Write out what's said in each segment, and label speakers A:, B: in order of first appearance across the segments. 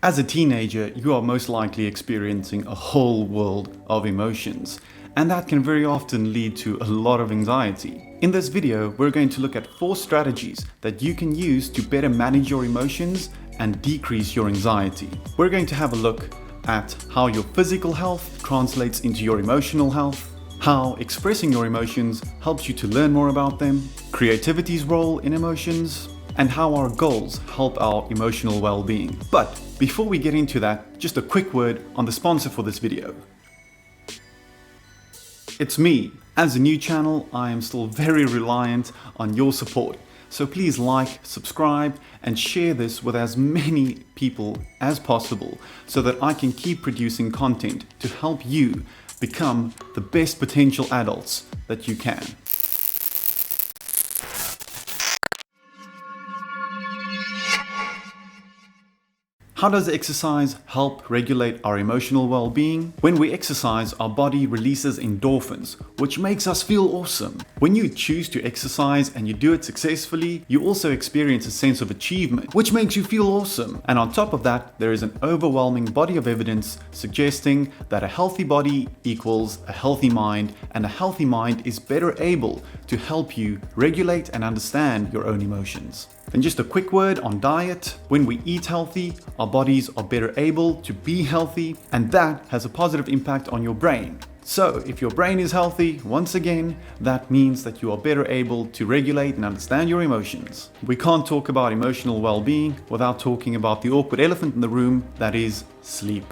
A: As a teenager, you are most likely experiencing a whole world of emotions, and that can very often lead to a lot of anxiety. In this video, we're going to look at 4 strategies that you can use to better manage your emotions and decrease your anxiety. We're going to have a look at how your physical health translates into your emotional health, how expressing your emotions helps you to learn more about them, creativity's role in emotions, and how our goals help our emotional well-being. But before we get into that, just a quick word on the sponsor for this video. It's me. As a new channel, I am still very reliant on your support. So please like, subscribe, and share this with as many people as possible so that I can keep producing content to help you become the best potential adults that you can. How does exercise help regulate our emotional well-being? When we exercise, our body releases endorphins, which makes us feel awesome. When you choose to exercise and you do it successfully, you also experience a sense of achievement, which makes you feel awesome. And on top of that, there is an overwhelming body of evidence suggesting that a healthy body equals a healthy mind, and a healthy mind is better able to help you regulate and understand your own emotions. And just a quick word on diet. When we eat healthy, our bodies are better able to be healthy, and that has a positive impact on your brain. So if your brain is healthy, once again, that means that you are better able to regulate and understand your emotions. We can't talk about emotional well-being without talking about the awkward elephant in the room, that is sleep.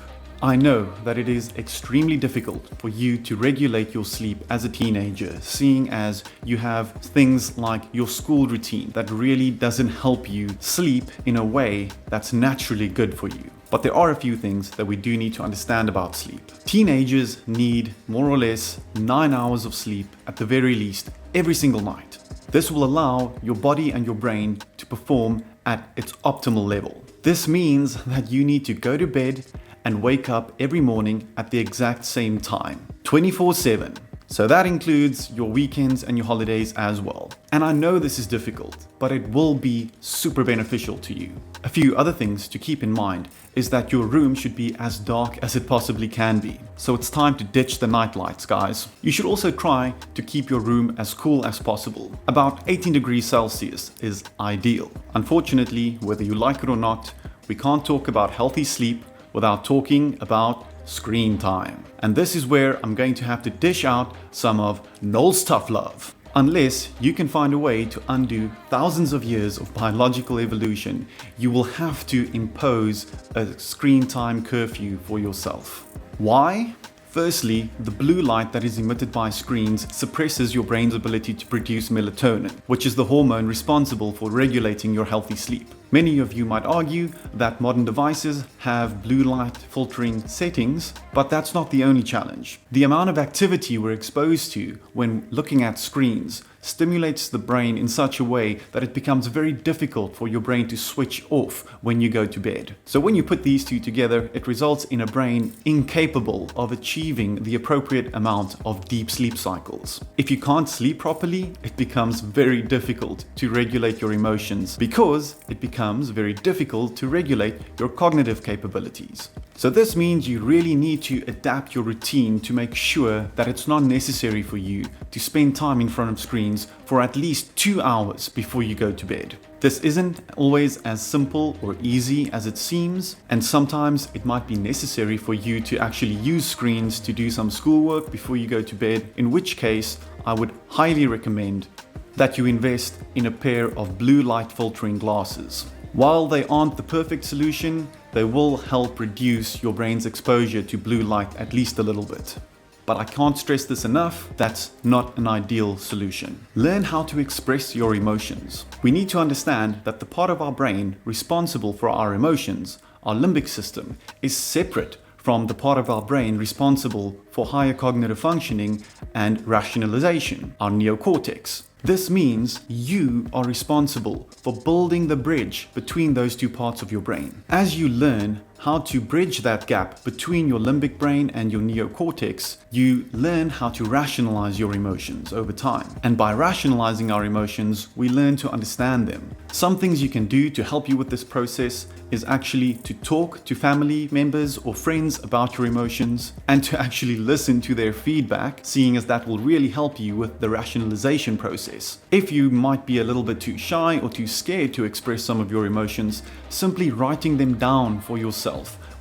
A: I know that it is extremely difficult for you to regulate your sleep as a teenager, seeing as you have things like your school routine that really doesn't help you sleep in a way that's naturally good for you. But there are a few things that we do need to understand about sleep. Teenagers need more or less 9 hours of sleep at the very least every single night. This will allow your body and your brain to perform at its optimal level. This means that you need to go to bed and wake up every morning at the exact same time, 24/7. So that includes your weekends and your holidays as well. And I know this is difficult, but it will be super beneficial to you. A few other things to keep in mind is that your room should be as dark as it possibly can be. So it's time to ditch the night lights, guys. You should also try to keep your room as cool as possible. About 18 degrees Celsius is ideal. Unfortunately, whether you like it or not, we can't talk about healthy sleep without talking about screen time. And this is where I'm going to have to dish out some of Noel's tough love. Unless you can find a way to undo thousands of years of biological evolution, you will have to impose a screen time curfew for yourself. Why? Firstly, the blue light that is emitted by screens suppresses your brain's ability to produce melatonin, which is the hormone responsible for regulating your healthy sleep. Many of you might argue that modern devices have blue light filtering settings, but that's not the only challenge. The amount of activity we're exposed to when looking at screens stimulates the brain in such a way that it becomes very difficult for your brain to switch off when you go to bed. So when you put these two together, it results in a brain incapable of achieving the appropriate amount of deep sleep cycles. If you can't sleep properly, it becomes very difficult to regulate your emotions because it becomes very difficult to regulate your cognitive capabilities. So this means you really need to adapt your routine to make sure that it's not necessary for you to spend time in front of screens for at least 2 hours before you go to bed. This isn't always as simple or easy as it seems, and sometimes it might be necessary for you to actually use screens to do some schoolwork before you go to bed, in which case I would highly recommend that you invest in a pair of blue light filtering glasses. While they aren't the perfect solution, they will help reduce your brain's exposure to blue light at least a little bit. But I can't stress this enough, that's not an ideal solution. Learn how to express your emotions. We need to understand that the part of our brain responsible for our emotions, our limbic system, is separate from the part of our brain responsible for higher cognitive functioning and rationalization, our neocortex. This means you are responsible for building the bridge between those two parts of your brain. As you learn how to bridge that gap between your limbic brain and your neocortex, you learn how to rationalize your emotions over time. And by rationalizing our emotions, we learn to understand them. Some things you can do to help you with this process is actually to talk to family members or friends about your emotions and to actually listen to their feedback, seeing as that will really help you with the rationalization process. If you might be a little bit too shy or too scared to express some of your emotions, simply writing them down for yourself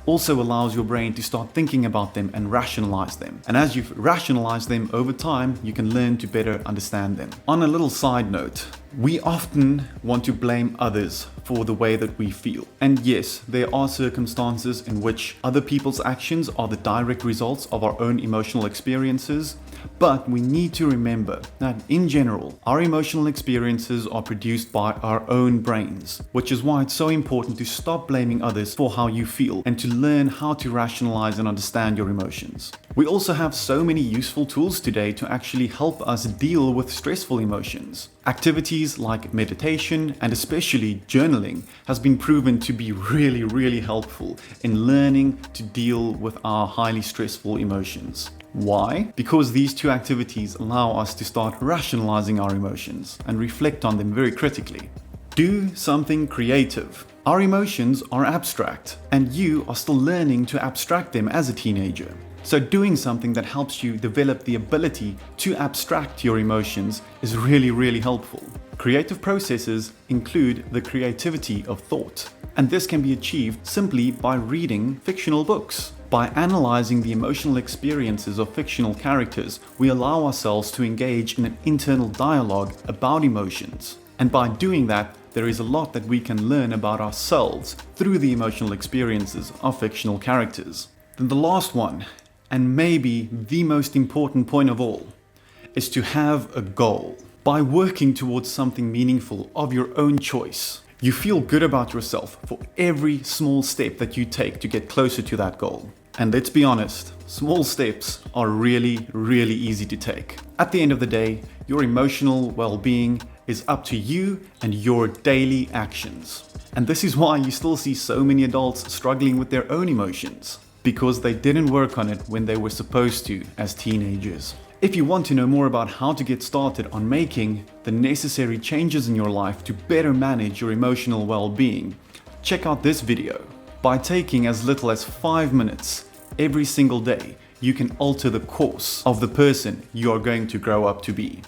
A: also allows your brain to start thinking about them and rationalize them. And as you've rationalized them over time, you can learn to better understand them. On a little side note, we often want to blame others for the way that we feel. And yes, there are circumstances in which other people's actions are the direct results of our own emotional experiences, but we need to remember that in general, our emotional experiences are produced by our own brains, which is why it's so important to stop blaming others for how you feel and to learn how to rationalize and understand your emotions. We also have so many useful tools today to actually help us deal with stressful emotions. Activities like meditation and especially journaling has been proven to be really helpful in learning to deal with our highly stressful emotions. Why? Because these two activities allow us to start rationalizing our emotions and reflect on them very critically. Do something creative. Our emotions are abstract, and you are still learning to abstract them as a teenager. So doing something that helps you develop the ability to abstract your emotions is really helpful. Creative processes include the creativity of thought, and this can be achieved simply by reading fictional books. By analyzing the emotional experiences of fictional characters, we allow ourselves to engage in an internal dialogue about emotions. And by doing that, there is a lot that we can learn about ourselves through the emotional experiences of fictional characters. Then the last one, and maybe the most important point of all, is to have a goal. By working towards something meaningful of your own choice, you feel good about yourself for every small step that you take to get closer to that goal. And let's be honest, small steps are really easy to take. At the end of the day, your emotional well-being is up to you and your daily actions. And this is why you still see so many adults struggling with their own emotions, because they didn't work on it when they were supposed to as teenagers. If you want to know more about how to get started on making the necessary changes in your life to better manage your emotional well-being, check out this video. By taking as little as 5 minutes every single day, you can alter the course of the person you are going to grow up to be.